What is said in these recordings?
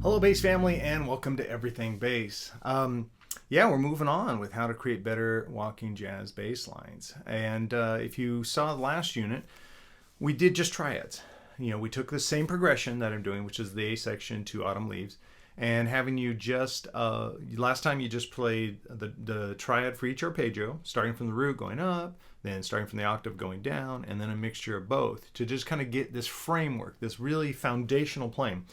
Hello bass family and welcome to Everything Bass. Yeah, we're moving on with how to create better walking jazz bass lines. And if you saw the last unit, we did just triads. You know, we took the same progression that I'm doing, which is the A section to Autumn Leaves, and having you just, last time you just played the triad for each arpeggio, starting from the root going up, then starting from the octave going down, and then a mixture of both to just kind of get this framework, this really foundational playing.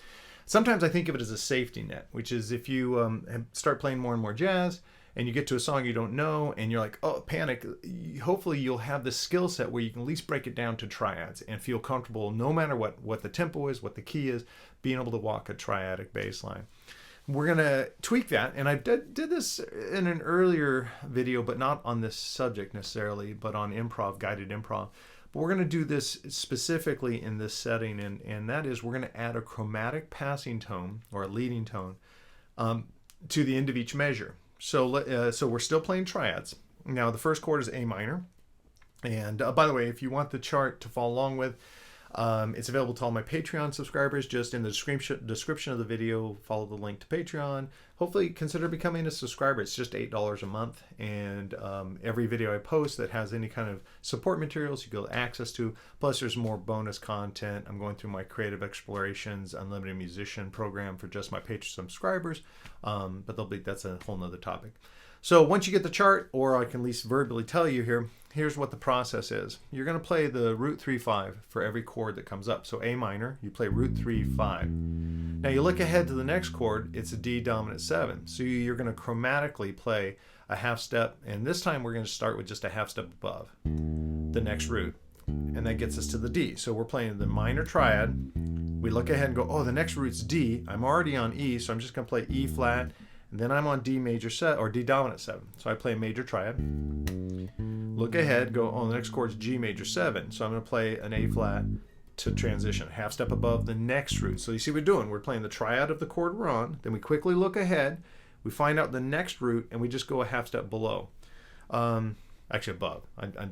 Sometimes I think of it as a safety net, which is if you start playing more and more jazz and you get to a song you don't know and you're like, oh, panic, hopefully you'll have this skill set where you can at least break it down to triads and feel comfortable no matter what the tempo is, what the key is, being able to walk a triadic bass line. We're going to tweak that, and I did this in an earlier video, but not on this subject necessarily, but on improv, guided improv. But we're going to do this specifically in this setting, and that is we're going to add a chromatic passing tone, or a leading tone, to the end of each measure. So we're still playing triads. Now the first chord is A minor, and by the way, if you want the chart to follow along with, it's available to all my Patreon subscribers. Just in the description of the video, follow the link to Patreon. Hopefully consider becoming a subscriber. It's just $8 a month, and every video I post that has any kind of support materials you get access to. Plus there's more bonus content. I'm going through my Creative Explorations Unlimited Musician program for just my Patreon subscribers, but that's a whole nother topic. So once you get the chart, or I can at least verbally tell you here, here's what the process is. You're going to play the root 3-5 for every chord that comes up. So A minor, you play root 3-5. Now you look ahead to the next chord, it's a D dominant 7. So you're going to chromatically play a half step, and this time we're going to start with just a half step above the next root. And that gets us to the D. So we're playing the minor triad. We look ahead and go, oh, the next root's D. I'm already on E, so I'm just going to play E flat. And then I'm on D major 7, or D dominant 7. So I play a major triad. Look ahead, go, oh, the next chord's G major 7. So I'm going to play an A flat to transition, half step above the next root. So you see what we're doing. We're playing the triad of the chord we're on. Then we quickly look ahead. We find out the next root, and we just go a half step below. Actually above.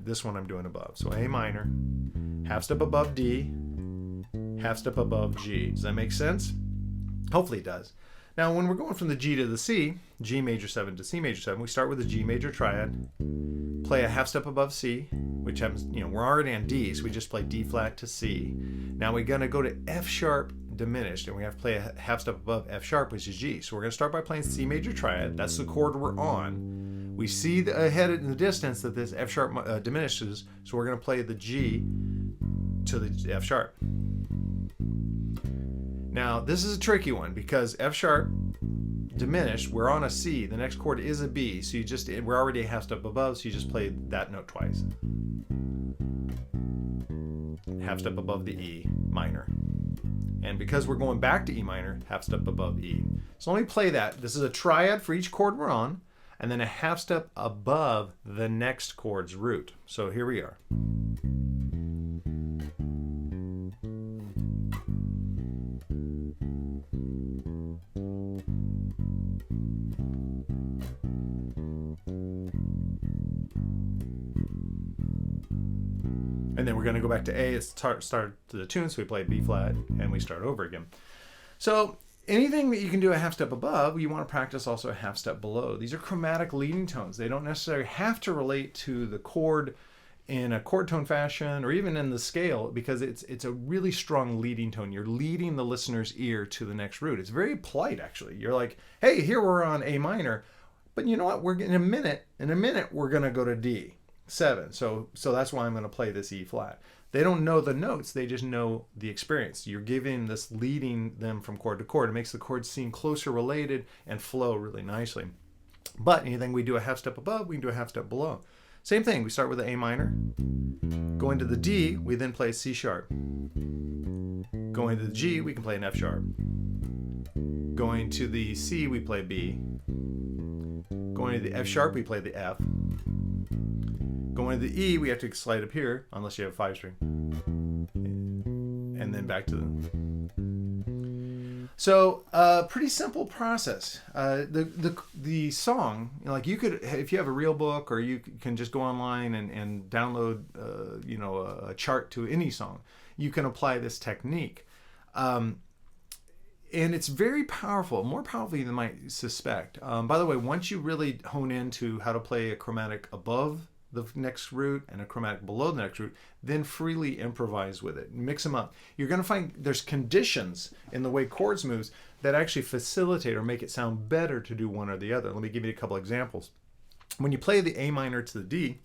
This one I'm doing above. So A minor, half step above D, half step above G. Does that make sense? Hopefully it does. Now, when we're going from the G to the C, G major 7 to C major 7, we start with the G major triad, play a half step above C, which happens, we're already on D, so we just play D flat to C. Now we're going to go to F sharp diminished, and we have to play a half step above F sharp, which is G. So we're going to start by playing C major triad. That's the chord we're on. We see ahead in the distance that this F sharp diminishes, so we're going to play the G to the F sharp. Now, this is a tricky one because F sharp diminished, we're on a C, the next chord is a B, so we're already a half step above, so you just play that note twice. Half step above the E minor. And because we're going back to E minor, half step above E. So let me play that. This is a triad for each chord we're on, and then a half step above the next chord's root. So here we are. And then we're going to go back to A. It's start to the tune, so we play B flat, and we start over again. So anything that you can do a half step above, you want to practice also a half step below. These are chromatic leading tones. They don't necessarily have to relate to the chord in a chord tone fashion or even in the scale, because it's a really strong leading tone. You're leading the listener's ear to the next root. It's very polite, actually. You're like, hey, here we're on A minor, but you know what? In a minute, we're going to go to D. 7. So that's why I'm going to play this E flat. They don't know the notes, they just know the experience. You're giving this, leading them from chord to chord. It makes the chords seem closer related and flow really nicely. But anything we do a half step above, we can do a half step below. Same thing, we start with the A minor. Going to the D, we then play C sharp. Going to the G, we can play an F sharp. Going to the C, we play B. Going to the F sharp, we play the F. Going to the E, we have to slide up here, unless you have 5-string. And then back to the... So, pretty simple process. The song, like you could, if you have a real book, or you can just go online and download, a chart to any song, you can apply this technique. And it's very powerful, more powerful than you might suspect. By the way, once you really hone into how to play a chromatic above the next root and a chromatic below the next root, then freely improvise with it. Mix them up. You're going to find there's conditions in the way chords moves that actually facilitate or make it sound better to do one or the other. Let me give you a couple examples. When you play the A minor to the D,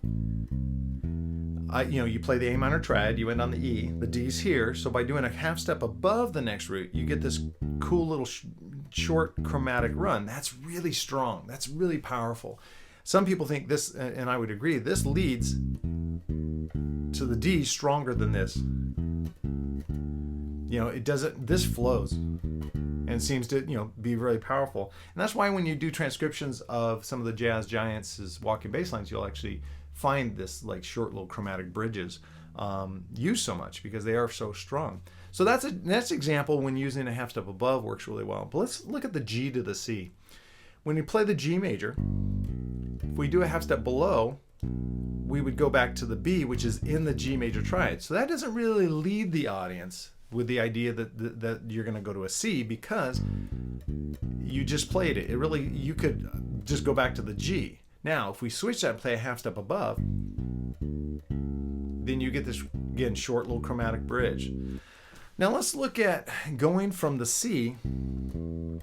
you play the A minor triad, you end on the E, the D's here. So by doing a half step above the next root, you get this cool little short chromatic run. That's really strong. That's really powerful. Some people think this, and I would agree, this leads to the D stronger than this. It doesn't, this flows and seems to, be really powerful. And that's why when you do transcriptions of some of the jazz giants' walking bass lines, you'll actually find this like short little chromatic bridges used so much because they are so strong. So that's an example when using a half step above works really well. But let's look at the G to the C. When you play the G major, if we do a half step below, we would go back to the B, which is in the G major triad. So that doesn't really lead the audience with the idea that you're going to go to a C because you just played it. You could just go back to the G. Now, if we switch that and play a half step above, then you get this, again, short little chromatic bridge. Now let's look at going from the C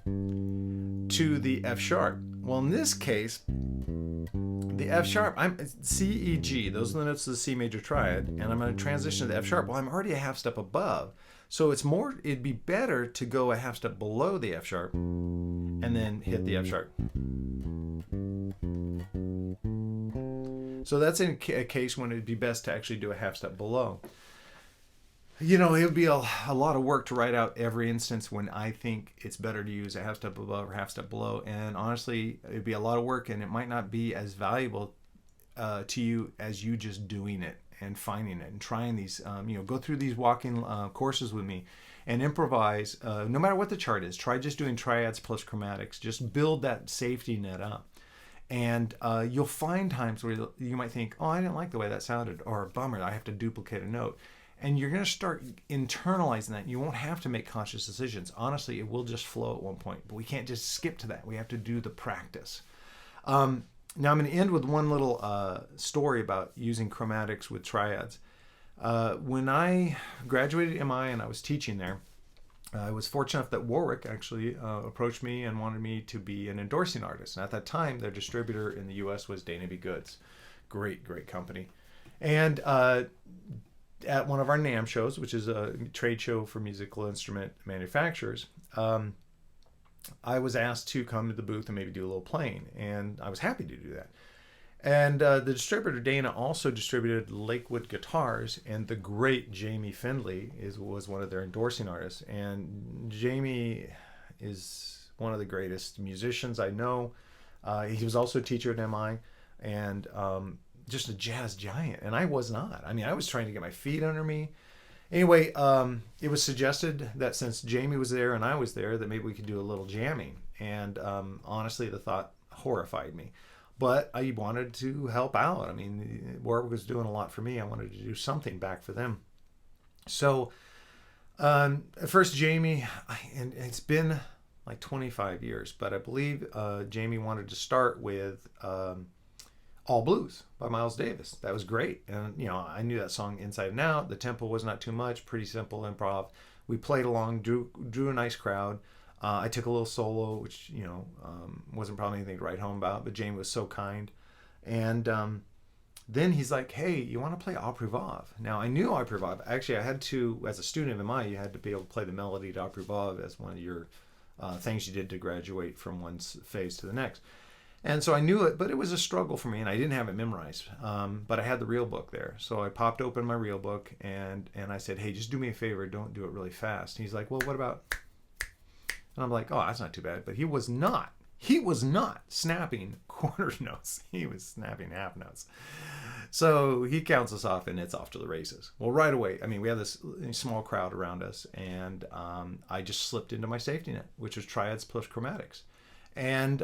to the F sharp. Well, in this case, the F sharp, C, E, G, those are the notes of the C major triad, and I'm going to transition to the F sharp. Well, I'm already a half step above. So it'd be better to go a half step below the F sharp and then hit the F sharp. So that's in a case when it'd be best to actually do a half step below. It would be a lot of work to write out every instance when I think it's better to use a half step above or half step below. And honestly, it'd be a lot of work and it might not be as valuable to you as you just doing it and finding it and trying these, go through these walking courses with me and improvise, no matter what the chart is. Try just doing triads plus chromatics. Just build that safety net up. And you'll find times where you might think, oh, I didn't like the way that sounded, or bummer, I have to duplicate a note. And you're going to start internalizing that. You won't have to make conscious decisions. Honestly, it will just flow at one point. But we can't just skip to that. We have to do the practice. Now I'm going to end with one little story about using chromatics with triads. When I graduated MI and I was teaching there, I was fortunate enough that Warwick actually approached me and wanted me to be an endorsing artist. And at that time, their distributor in the U.S. was Dana B. Goods. Great, great company. And at one of our NAMM shows, which is a trade show for musical instrument manufacturers, I was asked to come to the booth and maybe do a little playing. And I was happy to do that. And the distributor Dana also distributed Lakewood Guitars, and the great Jamie Findley was one of their endorsing artists. And Jamie is one of the greatest musicians I know. He was also a teacher at MI, and just a jazz giant. And I was not. I was trying to get my feet under me. Anyway, it was suggested that since Jamie was there and I was there, that maybe we could do a little jamming. And honestly, the thought horrified me. But I wanted to help out. Warwick was doing a lot for me. I wanted to do something back for them. So at first Jamie, and it's been like 25 years, but I believe Jamie wanted to start with All Blues by Miles Davis. That was great. And, I knew that song inside and out. The tempo was not too much, pretty simple improv. We played along, drew a nice crowd. I took a little solo, which, wasn't probably anything to write home about, but Jamie was so kind. And then he's like, hey, you want to play Opera Vive? Now, I knew Opera Vive. Actually, I had to, as a student of MI, you had to be able to play the melody to Opera Vive as one of your things you did to graduate from one phase to the next. And so I knew it, but it was a struggle for me, and I didn't have it memorized. But I had the real book there. So I popped open my real book, and I said, hey, just do me a favor. Don't do it really fast. And he's like, well, what about... And I'm like, oh, that's not too bad. But he was not snapping quarter notes. He was snapping half notes. So he counts us off, and it's off to the races. Well, right away, we had this small crowd around us, and I just slipped into my safety net, which was triads plus chromatics. And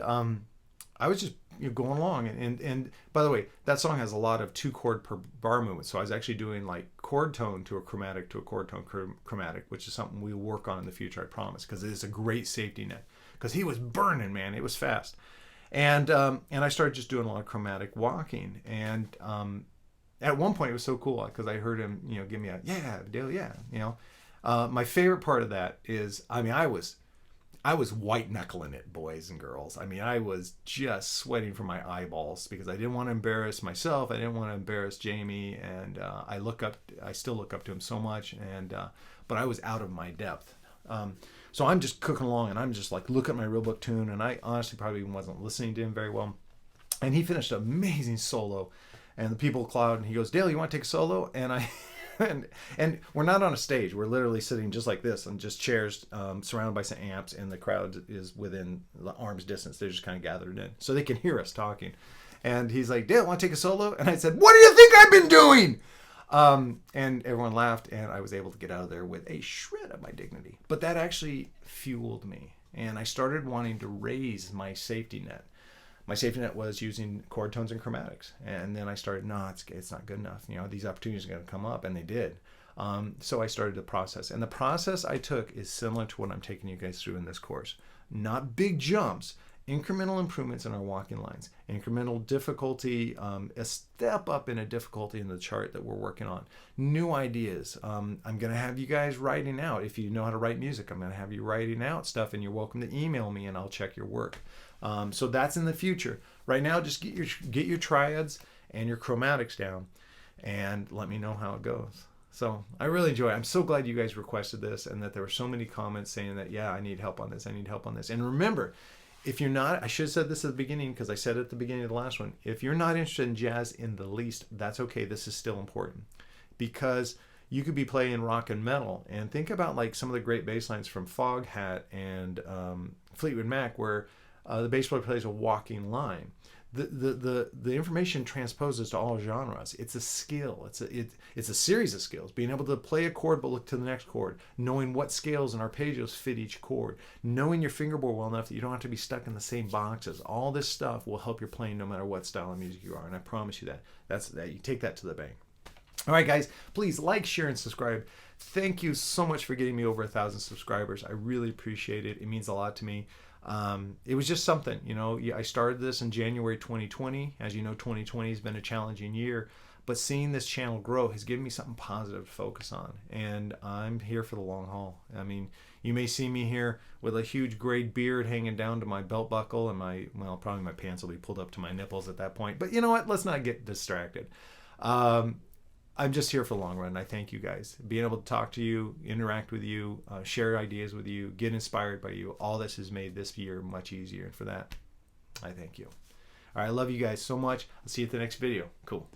I was just going along, and by the way, that song has a lot of 2-chord per bar movement. So I was actually doing like chord tone to a chromatic to a chord tone chromatic, which is something we'll work on in the future, I promise, because it is a great safety net. Because he was burning, man, it was fast, and I started just doing a lot of chromatic walking, and at one point it was so cool because I heard him, give me a yeah, Dale, yeah, my favorite part of that is, I mean, I was white knuckling it, boys and girls. I mean, I was just sweating from my eyeballs because I didn't want to embarrass myself. I didn't want to embarrass Jamie, and I still look up to him so much, and but I was out of my depth. So I'm just cooking along, and I'm just like looking at my real book tune, and I honestly probably wasn't listening to him very well. And he finished an amazing solo, and the people applaud, and he goes, "Dale, you want to take a solo?" And I. And we're not on a stage. We're literally sitting just like this on just chairs, surrounded by some amps, and the crowd is within the arm's distance. They're just kind of gathered in, so they can hear us talking. And he's like, "Dale, want to take a solo?" And I said, "What do you think I've been doing?" And everyone laughed, and I was able to get out of there with a shred of my dignity. But that actually fueled me, and I started wanting to raise my safety net. My safety net was using chord tones and chromatics. And then I started, no, it's not good enough. These opportunities are going to come up, and they did. So I started the process. And the process I took is similar to what I'm taking you guys through in this course. Not big jumps, incremental improvements in our walking lines, incremental difficulty, a step up in a difficulty in the chart that we're working on, new ideas. I'm going to have you guys writing out. If you know how to write music, I'm going to have you writing out stuff, and you're welcome to email me, and I'll check your work. So that's in the future. Right now, just get your triads and your chromatics down, and let me know how it goes. So I really enjoy it. I'm so glad you guys requested this, and that there were so many comments saying that, yeah, I need help on this. I need help on this. And remember, if you're not, I should have said this at the beginning because I said it at the beginning of the last one. If you're not interested in jazz in the least, that's okay. This is still important because you could be playing rock and metal, and think about like some of the great bass lines from Foghat and Fleetwood Mac, where the bass player plays a walking line. The information transposes to all genres. It's a skill. It's a series of skills. Being able to play a chord but look to the next chord, knowing what scales and arpeggios fit each chord, knowing your fingerboard well enough that you don't have to be stuck in the same boxes. All this stuff will help your playing no matter what style of music you are, and I promise you that you take that to the bank. All right, guys, please like, share, and subscribe. Thank you so much for getting me over 1,000 subscribers. I really appreciate it. It means a lot to me. It was just something, I started this in January 2020. As you know, 2020 has been a challenging year, but seeing this channel grow has given me something positive to focus on, and I'm here for the long haul. I mean, you may see me here with a huge gray beard hanging down to my belt buckle, and probably my pants will be pulled up to my nipples at that point, but you know what? Let's not get distracted. I'm just here for the long run. I thank you guys. Being able to talk to you, interact with you, share ideas with you, get inspired by you, all this has made this year much easier. And for that, I thank you. All right, I love you guys so much. I'll see you at the next video. Cool.